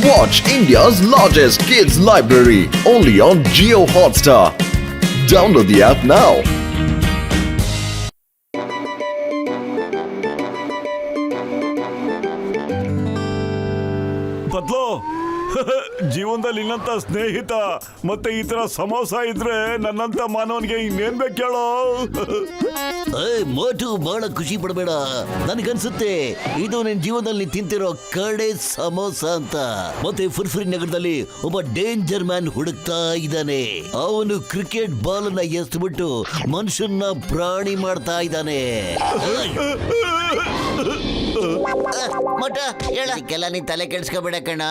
Watch India's largest kids library only on Jio Hotstar. Download the app now. ಬದ್ಲು ಜೀವನದಲ್ಲಿ ಇನ್ನಂತ ಸ್ನೇಹಿತ ಮತ್ತೆ ಈ ತರ ಸಮೋಸ ಇದ್ರೆ ನನ್ನಂತ ಮಾನವನಿಗೆ ಇನ್ನೇನ್ ಬೇಕು ಕೇಳೋ. ಮೋಟು ಬಹಳ ಖುಷಿ ಪಡಬೇಡ. ನನಗನ್ಸುತ್ತೆ ಇದು ನಿನ್ ಜೀವನದಲ್ಲಿ ತಿಂತಿರೋ ಕಡೆ ಸಮೋಸ ಅಂತ. ಮತ್ತೆ ಫುರ್ಫುರಿ ನಗರದಲ್ಲಿ ಒಬ್ಬ ಡೇಂಜರ್ ಮ್ಯಾನ್ ಹುಡುಕ್ತಾ ಇದ್ದಾನೆ. ಅವನು ಕ್ರಿಕೆಟ್ ಬಾಲ್ ಅನ್ನ ಎಸ್ಬಿಟ್ಟು ಮನುಷ್ಯನ್ನ ಪ್ರಾಣಿ ಮಾಡ್ತಾ ಇದ್ದಾನೆ. ಮೋಟ ಹೇಳಕ್ಕೆಲ್ಲ ನೀನ್ ತಲೆ ಕೆಡ್ಸ್ಕೊಬೇಡ ಕಣ.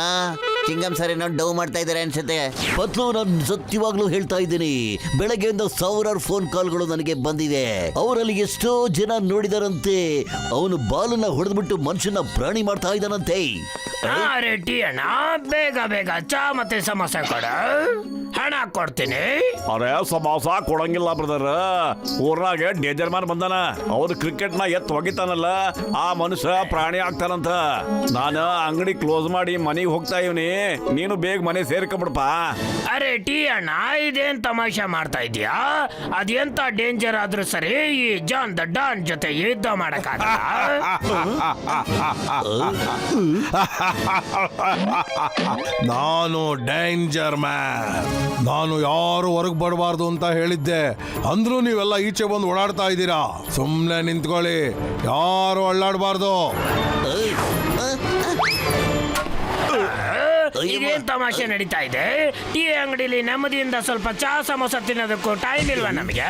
ಚಿಂಗಂ ಸರಿ ನಾವು ಡೌ ಮಾಡ್ತಾ ಇದಾರೆ ಅನ್ಸುತ್ತೆ. ಪತ್ಲು, ನಾನು ಸತ್ಯವಾಗ್ಲೂ ಹೇಳ್ತಾ ಇದ್ದೀನಿ, ಬೆಳಗ್ಗೆಯಿಂದ ಸಾವಿರಾರು ಫೋನ್ ಕಾಲ್ಗಳು ನನಗೆ ಬಂದಿವೆ. ಅವರಲ್ಲಿ ಎಷ್ಟೋ ಜನ ನೋಡಿದಾರಂತೆ ಅವನು ಬಾಲನ್ನ ಹೊಡೆದ್ಬಿಟ್ಟು ಮನುಷ್ಯನ ಪ್ರಾಣಿ ಮಾಡ್ತಾ ಇದ್ದಾನಂತೆ. ರೆಡ್ಡಿ ಅಣ್ಣ, ಬೇಗ ಬೇಗ ಚಾ ಮತ್ತೆ ಸಮೋಸ ಕೊಡ, ಹಣ ಕೊಡ್ತೀನಿ. ಅರೆ ಸಮೋಸ ಕೊಡಂಗಿಲ್ಲ ಬ್ರದರ್. ಊರ್ನಾಗೆ ಡೇಂಜರ್ ಮ್ಯಾನ್ ಬಂದಾನ. ಅವ್ರು ಕ್ರಿಕೆಟ್ ನ ಎತ್ತು ಹೋಗಿತಾನಲ್ಲ, ಆ ಮನುಷ್ಯ ಪ್ರಾಣಿ ಆಗ್ತಾನಂತ. ನಾನು ಅಂಗಡಿ ಕ್ಲೋಸ್ ಮಾಡಿ ಮನೆಗೆ ಹೋಗ್ತಾ ಇವನಿ. ನೀನು ಬೇಗ ಮನೆ ಸೇರ್ಕೊಂಡ್ಬಿಡಪ್ಪ. ಅರೆ ಟಿ ಅಣ್ಣ, ಇದೇನ್ ತಮಾಷೆ ಮಾಡ್ತಾ ಇದೀಯಾ? ಅದೆಂತ ಡೇಂಜರ್ ಆದ್ರೂ ಸರಿ, ಈ ಜಾನ್ ದ ಡಾನ್ ಜೊತೆ ಯುದ್ಧ ಮಾಡಕ್ಕಾಗಲ್ಲ. ನಾನು ಡೇಂಜರ್ ಮ್ಯಾನ್. ನಾನು ಯಾರು ಹೊರಗೆ ಬರಬಾರ್ದು ಅಂತ ಹೇಳಿದ್ದೆ, ಅಂದ್ರೂ ನೀವೆಲ್ಲ ಈಚೆ ಬಂದು ಓಡಾಡ್ತಾ ಇದ್ದೀರಾ. ಸುಮ್ಮನೆ ನಿಂತ್ಕೊಳ್ಳಿ, ಯಾರು ಅಳ್ಳಾಡಬಾರ್ದು. ಇದೇನ್ ತಮಾಷೆ ನಡೀತಾ ಇದೆ? ಟೀ ಅಂಗಡಿಲಿ ನೆಮ್ಮದಿಯಿಂದ ಸ್ವಲ್ಪ ಚಾ ಸಮೋಸ ತಿನ್ನೋದಕ್ಕೂ ಟೈಮ್ ಇಲ್ವಾ ನಮಗೆ?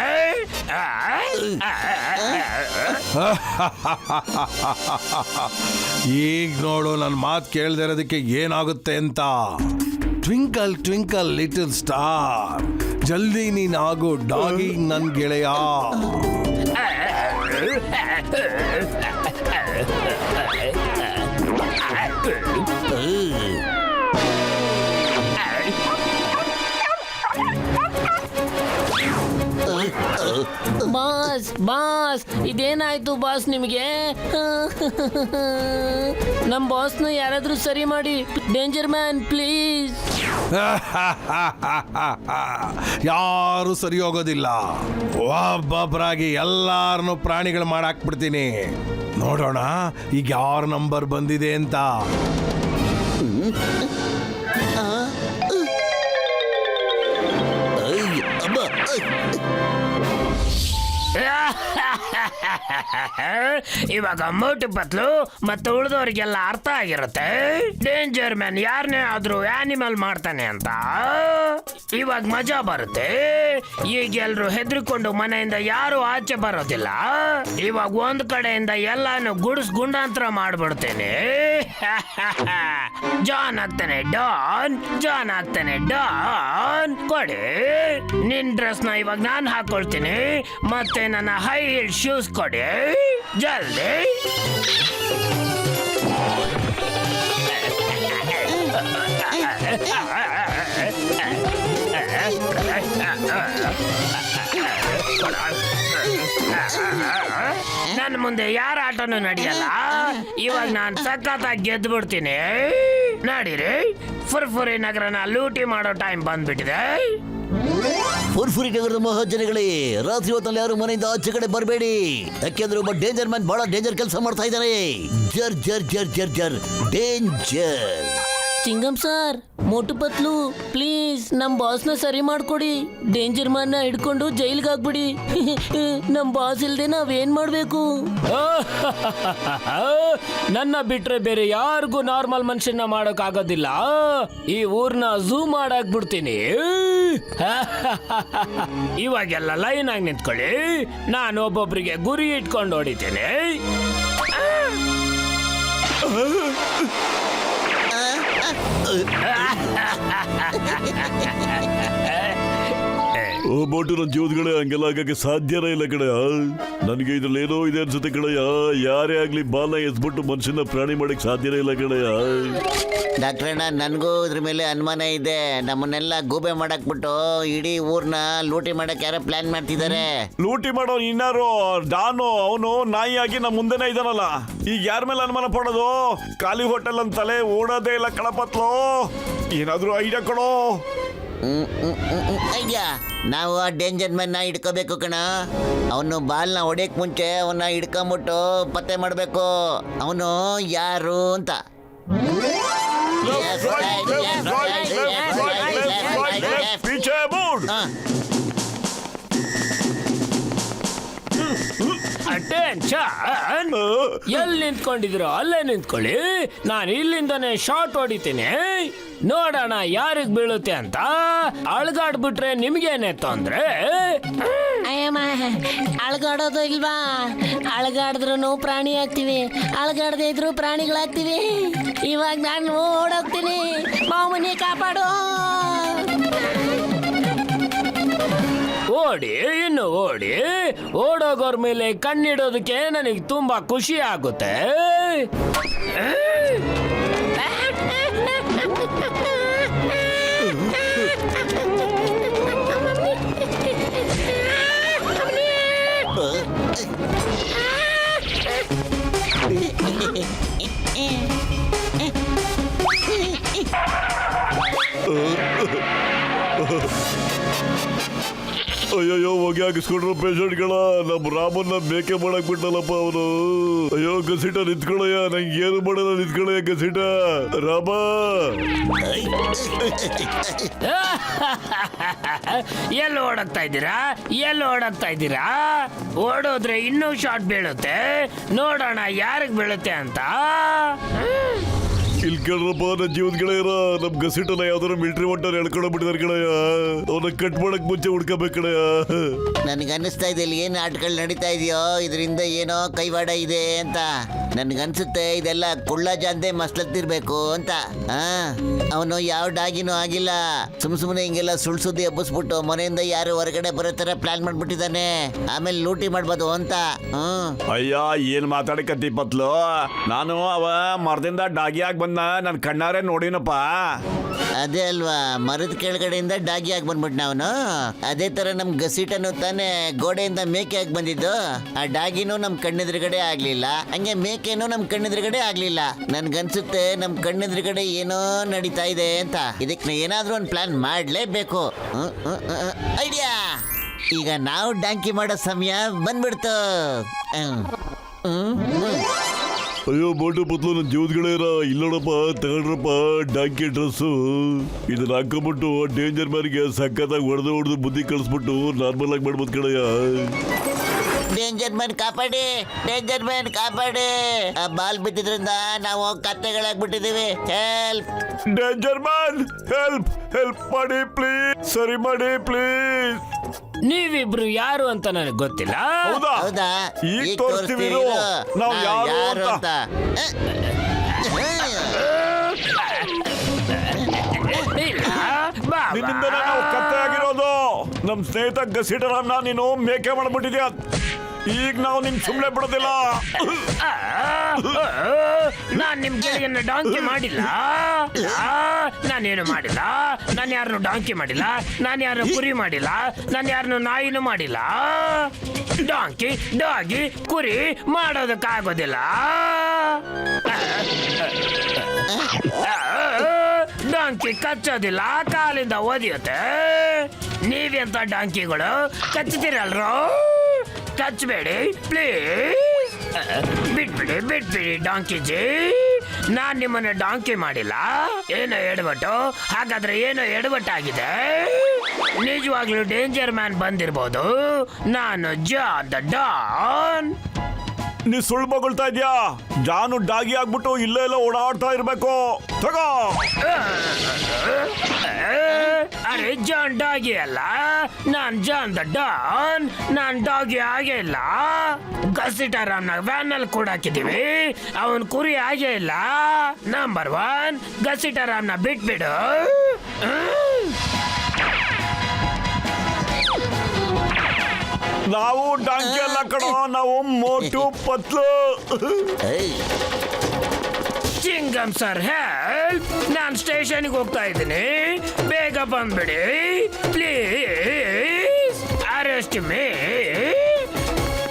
ಈಗ ನೋಡು, ನನ್ನ ಮಾತು ಕೇಳದೆ ಇರೋದಕ್ಕೆ ಏನಾಗುತ್ತೆ ಅಂತ. ಟ್ವಿಂಕಲ್ ಟ್ವಿಂಕಲ್ ಲಿಟಲ್ ಸ್ಟಾರ್, ಜಲ್ದಿ ನೀನಾಗು ಡಾಗಿ ನನ್ ಗೆಳೆಯ. ಬಾಸ್ ಬಾಸ್, ಇದೇನಾಯ್ತು ಬಾಸ್ ನಿಮಗೆ? ನಮ್ಮ ಬಾಸ್ನ ಯಾರಾದ್ರೂ ಸರಿ ಮಾಡಿ. Danger man please. ಯಾರು ಸರಿ ಹೋಗೋದಿಲ್ಲ. ಒಬ್ಬೊಬ್ಬರಾಗಿ ಎಲ್ಲಾರನ್ನು ಪ್ರಾಣಿಗಳು ಮಾಡಾಕ್ಬಿಡ್ತೀನಿ. ನೋಡೋಣ ಈಗ ಯಾರ ನಂಬರ್ ಬಂದಿದೆ ಅಂತ. ಇವಾಗ ಮೋಟು ಪತ್ಲು ಮತ್ತು ಉಳಿದವರಿಗೆಲ್ಲ ಅರ್ಥ ಆಗಿರುತ್ತೆ ಡೇಂಜರ್ ಮ್ಯಾನ್ ಯಾರನ್ನೇ ಆದ್ರೂ ಆನಿಮಲ್ ಮಾಡ್ತಾನೆ ಅಂತ. ಇವಾಗ ಮಜಾ ಬರುತ್ತೆ. ಈಗ ಎಲ್ರು ಹೆದರ್ಕೊಂಡು ಮನೆಯಿಂದ ಯಾರು ಆಚೆ ಬರೋದಿಲ್ಲ. ಇವಾಗ ಒಂದ್ ಕಡೆಯಿಂದ ಎಲ್ಲಾನು ಗುಂಡಾಂತರ ಮಾಡ್ಬಿಡ್ತೇನೆ. ಜಾನ್ ಆಗ್ತಾನೆ ಡಾನ್, ಜಾನ್ ಆಗ್ತಾನೆ ಡಾನ್. ಕೊಡಿ ನಿನ್ ಡ್ರೆಸ್ ನ ಇವಾಗ ನಾನು ಹಾಕೊಳ್ತೀನಿ, ಮತ್ತೆ ನನ್ನ ಹೈ ಹೀಲ್ ಶೂಸ್ ಕೊಡಿ ಜಲ್ದಿ. ನನ್ನ ಮುಂದೆ ಯಾರ ಆಟನೂ ನಡೆಯಲ್ಲ. ಇವಾಗ ನಾನು ಸಖತ್ತಾಗಿ ಗೆದ್ದು ಬಿಡ್ತೀನಿ. ನಡೀರಿ, ಫುರ್ಫುರಿ ನಗರನ ಲೂಟಿ ಮಾಡೋ ಟೈಮ್ ಬಂದ್ಬಿಟ್ಟಿದೆ. ಫುರ್ಫುರಿ ನಗರದ ಮಹಾಜನಗಳೇ, ರಾತ್ರಿ ಹೊತ್ತಲ್ಲಿ ಯಾರು ಮನೆಯಿಂದ ಆಚೆ ಕಡೆ ಬರಬೇಡಿ. ಯಾಕೆಂದ್ರೆ ಒಬ್ಬ ಡೇಂಜರ್ ಮ್ಯಾನ್ ಬಹಳ ಡೇಂಜರ್ ಕೆಲಸ ಮಾಡ್ತಾ ಇದ್ದಾನೆ. ಜರ್ ಜರ್ ಜರ್ ಜರ್ ಜರ್ ಡೇಂಜರ್. ಚಿಂಗಂ ಸರ್, ಮೋಟು ಪತ್ಲು ಪ್ಲೀಸ್ ನಮ್ ಬಾಸ್ನ ಸರಿ ಮಾಡ್ಕೊಡಿ. ಡೇಂಜರ್ ಮ್ಯಾನ್ ನ ಹಿಡ್ಕೊಂಡು ಜೈಲ್ಗೆ ಹಾಕ್ಬಿಡಿ. ನಮ್ ಬಾಸ್ ಇಲ್ದೆ ನಾವೇನ್ ಮಾಡ್ಬೇಕು? ನನ್ನ ಬಿಟ್ರೆ ಬೇರೆ ಯಾರಿಗೂ ನಾರ್ಮಲ್ ಮನುಷ್ಯನ ಮಾಡಕ್ ಆಗೋದಿಲ್ಲ. ಈ ಊರ್ನ ಝೂ ಮಾಡಾಕ್ಬಿಡ್ತೀನಿ. ಇವಾಗೆಲ್ಲ ಲೈನ್ ಆಗಿ ನಿಂತ್ಕೊಳ್ಳಿ, ನಾನು ಒಬ್ಬೊಬ್ರಿಗೆ ಗುರಿ ಇಟ್ಕೊಂಡು ಹೊಡಿತೇನೆ. ಬೋಟು ನನ್ನ ಜೀವದಗಳೇ ಹಂಗೆಲ್ಲ ಆಗಕ್ಕೆ ಸಾಧ್ಯನೇ ಇಲ್ಲ ಕಡೆಯ. ನನಗೆ ಇದ್ರಲ್ಲಿ ಏನೋ ಇದೆ ಅನ್ಸುತ್ತೆ ಕಡೆಯ. ಯಾರೇ ಆಗ್ಲಿ ಬಾಲ್ನ ಎಸ್ಬಿಟ್ಟು ಮನುಷ್ಯನ ಪ್ರಾಣಿ ಮಾಡಕ್ ಸಾಧ್ಯನೇ ಇಲ್ಲ ಕಡೆಯ. ಡಾಕ್ಟ್ರಣ್ಣ, ನನಗೂ ಇದ್ರ ಮೇಲೆ ಅನುಮಾನ ಇದೆ. ನಮ್ಮನ್ನೆಲ್ಲ ಗೂಬೆ ಮಾಡಾಕ್ಬಿಟ್ಟು ಇಡೀ ಊರ್ನ ಲೂಟಿ ಮಾಡಕ್ ಯಾರೋ ಪ್ಲಾನ್ ಮಾಡ್ತಿದ್ದಾರೆ. ಲೂಟಿ ಮಾಡೋ ಇನ್ನಾರು ಡಾನು, ಅವನು ನಾಯಿಯಾಗಿ ನಮ್ಮ ಮುಂದೆನೇ ಇದ್ದಾನಲ್ಲ. ಈಗ ಯಾರ ಮೇಲೆ ಅನುಮಾನ ಪಡೋದು? ಖಾಲಿ ಹೋಟೆಲ್ ಅಂತಲೇ ಓಡೋದೇ ಇಲ್ಲ ಕಳಪತ್ಲು. ಏನಾದ್ರೂ ಐಡಿಯಾ ಕೊಡೋ. ಐಡಿಯಾ, ನಾವು ಆ ಡೇಂಜರ್ ಮ್ಯಾನ್ ನ ಹಿಡ್ಕೋಬೇಕು ಕಣ. ಅವನು ಬಾಲ್ನ ಹೊಡೆಯಕ್ ಮುಂಚೆ ಅವನ್ನ ಹಿಡ್ಕೊಂಬಿಟ್ಟು ಪತ್ತೆ ಮಾಡಬೇಕು ಅವನು ಯಾರು ಅಂತ. ಪೀಚೆ ಬೋರ್ಡ್. ಅಟೆನ್ಷನ್, ಎಲ್ಲಿ ನಿಂತ್ಕೊಂಡಿದ್ರು ಅಲ್ಲೇ ನಿಂತ್ಕೊಳ್ಳಿ. ನಾನು ಇಲ್ಲಿಂದಾನೆ ಶಾರ್ಟ್ ಹೊಡಿತೀನಿ, ನೋಡೋಣ ಯಾರಿಗ್ ಬೀಳುತ್ತೆ ಅಂತ. ಅಳ್ಗಾಡ್ಬಿಟ್ರೆ ನಿಮ್ಗೇನೆ ತೊಂದ್ರೆ. ಅಯ್ಯಮ್ಮ, ಅಳ್ಗಾಡೋದು ಇಲ್ವಾ? ಅಳ್ಗಾಡಿದ್ರು ಪ್ರಾಣಿ ಆಗ್ತೀವಿ, ಅಳ್ಗಾಡದೇ ಇದ್ರು ಪ್ರಾಣಿಗಳಾಗ್ತೀವಿ. ಇವಾಗ ನಾನು ಓಡೋಗ್ತೀನಿ, ಮಾಮನಿ ಕಾಪಾಡು. ಓಡಿ, ಇನ್ನು ಓಡಿ. ಓಡೋಗೋರ್ ಮೇಲೆ ಕಣ್ಣಿಡೋದಕ್ಕೆ ನನಗೆ ತುಂಬಾ ಖುಷಿ ಆಗುತ್ತೆ. ಅಯ್ಯಯ್ಯೋ, ಹೋಗಿ ಹಾಕಿಸ್ಕೊಂಡ್ರು ಪೇಷಂಟ್ಗಳ. ನಮ್ಮ ರಾಮನ್ನ ಮೇಕೆ ಮಾಡಕ್ ಬಿಟ್ಟಲ್ಲಪ್ಪ ಅವನು. ಅಯ್ಯೋ ಗಸಿಟ ನಿಂತ್ಕೊಳ್ಳಯ್ಯ, ನಂಗೆ ಏನು ಮಾಡಲ್ಲ. ನಿಂತ್ಕೊಳ್ಳಯ್ಯ ಗಸಿಟ. ರಾಮ, ಎಲ್ಲಿ ಓಡಾಗ್ತಾ ಇದ್ದೀರಾ? ಎಲ್ಲಿ ಓಡಾಗ್ತಾ ಇದ್ದೀರಾ? ಓಡೋದ್ರೆ ಇನ್ನೂ ಶಾರ್ಟ್ ಬೀಳುತ್ತೆ. ನೋಡೋಣ ಯಾರಿಗೆ ಬೀಳುತ್ತೆ ಅಂತ. ಇಲ್ಲಿ ಕೇಳ್ರಪ್ಪ, ನನ್ನ ಜೀವದ ಇರ. ನಮ್ ಗಸಿಟನ ಯಾವ್ದಾರ ಮಿಲಿಟರಿ ಹೊಂಟಾರ ಎಳ್ಕೊಂಡೋಗ್ಬಿಟ್ಟಿದಾರೆ ಕಣಯ್ಯ. ಅವನ್ನ ಕಟ್ ಮಾಡಕ್ ಮುಂಚೆ ಹುಡ್ಕಬೇಕು ಕಣಯ್ಯ. ನನ್ಗನ್ನಿಸ್ತಾ ಇದೆ ಇಲ್ಲಿ ಏನ್ ಆಟಗಳು ನಡೀತಾ ಇದೆಯೋ ಇದರಿಂದ ಏನೋ ಕೈವಾಡ ಇದೆ ಅಂತ. ನನ್ಗನ್ಸುತ್ತೆ ಇದೆಲ್ಲ ಕುಳ್ಳ ಜಾಂತೆ ಮಸ್ಲತ್ತಿರ್ಬೇಕು ಅಂತ. ಅವನು ಯಾವ ಡಾಗಿನೂ ಆಗಿಲ್ಲ. ಸುಮ್ನೆ ಹಿಂಗೆಲ್ಲ ಸುಳ್ ಸುದ್ದಿ ಹಬ್ಬಿಸ್ಬಿಟ್ಟು ಮನೆಯಿಂದ ಯಾರು ಹೊರಗಡೆ ಬರೋ ತರ ಪ್ಲಾನ್ ಮಾಡ್ಬಿಟ್ಟಿದ್ದಾನೆ. ಆಮೇಲೆ ಲೂಟಿ ಮಾಡ್ಬೋದು ಅಂತ. ಅಯ್ಯ, ಏನ್ ಮಾತಾಡಕತ್ತಿ ಪತ್ಲು? ನಾನು ಅವ ಮರದಿಂದ ಡಾಗಿ ಆಗಿ ಬಂದ ನನ್ ಕಣ್ಣಾರೆ ನೋಡಿನಪ್ಪ. ಅದೇ ಅಲ್ವಾ, ಮರದ ಕೆಳಗಡೆಯಿಂದ ಡಾಗಿ ಆಗಿ ಬಂದ್ಬಿಟ್ನ ಅವನು. ಅದೇ ತರ ನಮ್ ಗಸೀಟನು ತಾನೇ ಗೋಡೆಯಿಂದ ಮೇಕೆ ಆಗಿ ಬಂದಿದ್ದು. ಆ ಡಾಗಿನೂ ನಮ್ ಕಣ್ಣೆದುರುಗಡೆ ಆಗ್ಲಿಲ್ಲ, ಹಂಗೆ ಮೇಕೆನೂ ನಮ್ ಕಣ್ಣೆದುರುಗಡೆ ಆಗ್ಲಿಲ್ಲ. ನನ್ಗನ್ಸುತ್ತೆ ನಮ್ ಕಣ್ಣೆದುರುಗಡೆ ಏನೋ ನಡೀತಾ ಇದೆ ಅಂತ. ಇದಕ್ಕೆ ಏನಾದ್ರೂ ಒಂದು ಪ್ಲಾನ್ ಮಾಡ್ಲೇಬೇಕು. ಐಡಿಯಾ, ಈಗ ನಾವು ಡಾಂಕಿ ಮಾಡೋ ಸಮಯ ಬಂದ್ಬಿಡ್ತು. ಅಯ್ಯೋ ಬೋಟು ಪತ್ಲು, ನನ್ನ ಜೀವದಗಳೇರ. ಇಲ್ಲೋಡಪ್ಪ, ತಗೊಂಡ್ರಪ್ಪ ಡಾಂಕಿ ಡ್ರೆಸ್ಸು. ಇದನ್ನ ಹಾಕೊಂಬಿಟ್ಟು ಡೇಂಜರ್ ಮ್ಯಾನ್ಗೆ ಸಖತ್ತಾಗಿ ಹೊಡೆದು ಬುದ್ಧಿ ಕಳಿಸ್ಬಿಟ್ಟು ನಾರ್ಮಲ್ ಆಗಿ ಮಾಡ್ಬೋದು ಕಣಯ್ಯ. ಡೇಂಜರ್ ಮ್ಯಾನ್ ಕಾಪಾಡಿ, ಡೇಂಜರ್ ಮ್ಯಾನ್ ಕಾಪಾಡಿ. ಆ ಬಾಲ್ ಬಿದ್ದಿದ್ರಿಂದ ನಾವು ಕತ್ತೆಗಳಾಗ್ಬಿಟ್ಟಿದೀವಿ. Help, danger man, help, help ಮಾಡಿ ಪ್ಲೀಸ್. ಸರಿ ಮಾಡಿ ಪ್ಲೀಸ್. ನೀವಿಬ್ರು ಯಾರು ಅಂತ ನನಗೆ ಗೊತ್ತಿಲ್ಲ. ಹೌದಾ? ಹೌದಾ? ಈಗ ಈಗ ತೋರಿಸ್ತೀವಿ ತೋರಿಸ್ತೀವಿ ಇರು. ನಾವು ಯಾರು ಅಂತ. ಇಲ್ಲ, ಬಾ, ನಿನ್ನಿಂದ ಬಾ. ನಾವು ಕತ್ತೆ ಆಗಿರೋದು. ನಮ್ ಸ್ನೇಹಿತ ಗಸಿಟರಾಮ್ನ ನೀನು ಮೇಕೆ ಮಾಡ್ಬಿಟ್ಟಿದ್ಯಾ. ಈಗ ನಾವು ನಿನ್ ಸುಮ್ನೆ ಬಿಡೋದಿಲ್ಲ. ನಾನ್ ನಿಮ್ ಗೆಳೆಯನ್ನ ಡಾಂಕಿ ಮಾಡಿಲ್ಲ. ನಾನೇನು ಮಾಡಿಲ್ಲ. ನಾನು ಯಾರನ್ನು ಡಾಂಕಿ ಮಾಡಿಲ್ಲ. ನಾನು ಯಾರನ್ನು ಕುರಿ ಮಾಡಿಲ್ಲ. ನಾನು ಯಾರನ್ನು ನಾಯಿನೂ ಮಾಡಿಲ್ಲ. ಡಾಂಕಿ, ಡಾಗಿ, ಕುರಿ ಮಾಡೋದಕ್ಕಾಗೋದಿಲ್ಲ. ಡಾಂಕಿ ಕಚ್ಚೋದಿಲ್ಲ, ಕಾಲಿಂದ ಒದಿಯುತ್ತೆ. ನೀವೆಂತ ಡಾಂಕಿಗಳು ಕಚ್ಚುತ್ತೀರಲ್ರೋ? ಕಚ್ಚಬೇಡಿ ಪ್ಲೀಸ್. ಬಿಟ್ಬಿಡಿ ಡಾಂಕಿಜಿ. ನಾನ್ ನಿಮ್ಮನ್ನ ಡಾಂಕಿ ಮಾಡಿಲ್ಲ. ಏನೋ ಎಡವಟ್ಟು. ಹಾಗಾದ್ರೆ ಏನೋ ಎಡವಟ್ಟಾಗಿದೆ. ನಿಜವಾಗ್ಲೂ ಡೇಂಜರ್ ಮ್ಯಾನ್ ಬಂದಿರ್ಬೋದು. ನಾನು ಜಾನ್ ದ ಡಾನ್. ನೀ ಸುಳ್ಳು ಬಗಳ್ತಾ ಇದ್ಯಾ? ಜಾನು ಡಾಗಿ ಆಗ್ಬಿಟ್ಟು ಇಲ್ಲೇ ಎಲ್ಲ ಓಡಾಡ್ತಾ ಇರ್ಬೇಕು. ತಗೋ. ಅರೆ, ಜಾನ್ ಡಾಗಿ ಅಲ್ಲ, ನಾನ್ ಜಾನ್ ದ ಡಾನ್. ನಾನ್ ಡಾಗಿ ಆಗೇ ಇಲ್ಲ. ಗಸಿಟರಾಮ್ನ ವ್ಯಾನ್ ಅಲ್ಲಿ ಕೂಡ ಹಾಕಿದೀವಿ. ಅವನ್ ಕುರಿ ಆಗೇ ಇಲ್ಲ. ನಂಬರ್ 1 ಗಸಿಟರಾಮ್ನ ಬಿಟ್ಬಿಡು. ನಾವು ಡಾಂಕಿ ಅಲ್ಲ ಕಣೋ, ನಾವು ಮೋಟು ಪತ್ಲು. ಏಯ್, ಚಿಂಗಮ್ ಸರ್ ಹೆಲ್ಪ್, ನಾನು ಸ್ಟೇಷನ್ಗೆ ಹೋಗ್ತಾ ಇದ್ದೀನಿ, ಬೇಗ ಬಂದ್ಬಿಡಿ please. Arrest me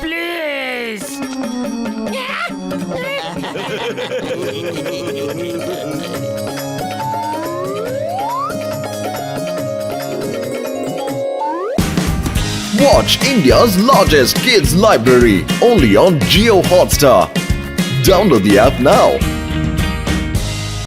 please. Watch India's largest kids library only on Geo Hotstar. Download the app now.